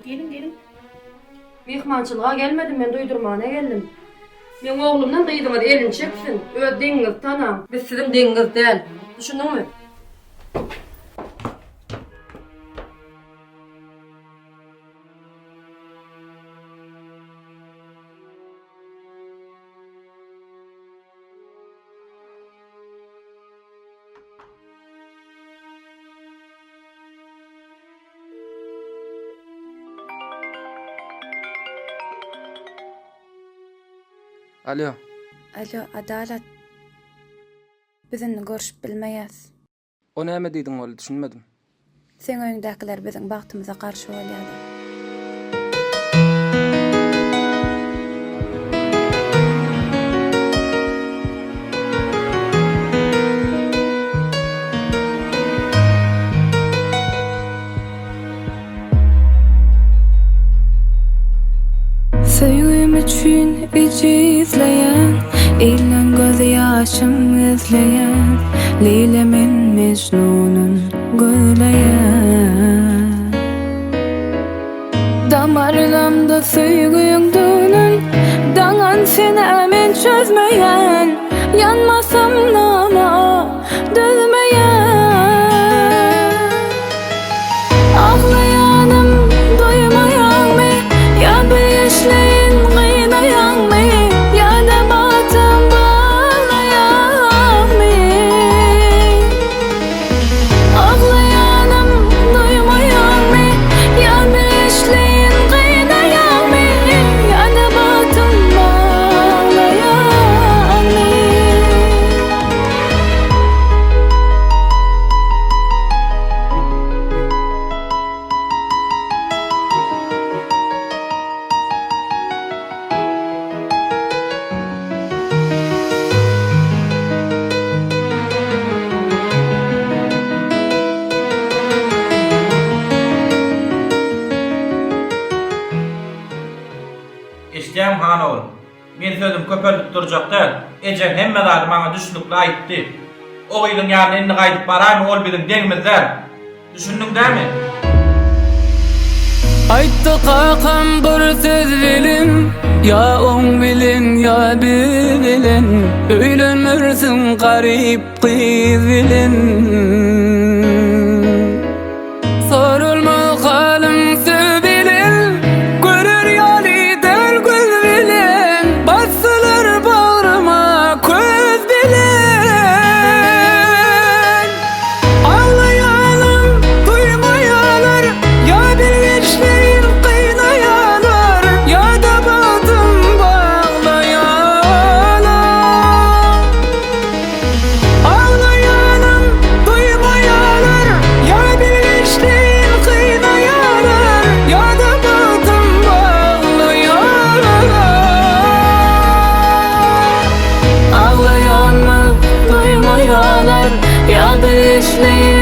Gelin gelin. Mihmançılığa gelmedim ben, duydurmana geldim. Ben oğlumdan duydum, hadi elini çeksin. Deniz tanam. Biz sizin deniz değil. Düşündün mü? Alo. Alo, Adalet. Bizimle görüşüp bilmeýäs. O näme diýdiň oly düşünmedim. Sen öňündekiler bizim bagtymyza garşy bolýardy. Sevgim üçün izleyen, ilan göz yaşım izleyen, Leylemin Mecnun'un göyleyen. Damarlamda sevgim dönün, danan seni emin çözmeyen, yanmasam nama dözmeyen. Ağlayanım doymayan mı, ya bir işleyin kıynayan mı, ya da batım bağlayan mı? Ağlayanım doymayan mı, ya bir işleyin kıynayan mı, ya da batım bağlayan mı? İsteyem han oğlum. Men sözüm köpörlük durjak däl. Ejem hemme zady maňa düşnükle aýtdy. O ýylyň ýalyna indi gaýdyp baraymy, ol biziň deňimizden. Düşündiň dämi? Aytdı kakam bir söz bilim, ya on bilin ya bir bilin, öýlenmersiň garyp gyz bilin. Sorulmaz halyň söz bilin, görür ýaly del göz bilin, bassylar bagryma köz bilin. Ağlayanım duymayalar, ya bir işleyin kıynayalar, ya da batım bağlayalar. Ağlayanım duymayalar, ya bir işleyin kıynayalar, ya da batım bağlayalar. Ağlayanım duymayalar, ya bir işleyin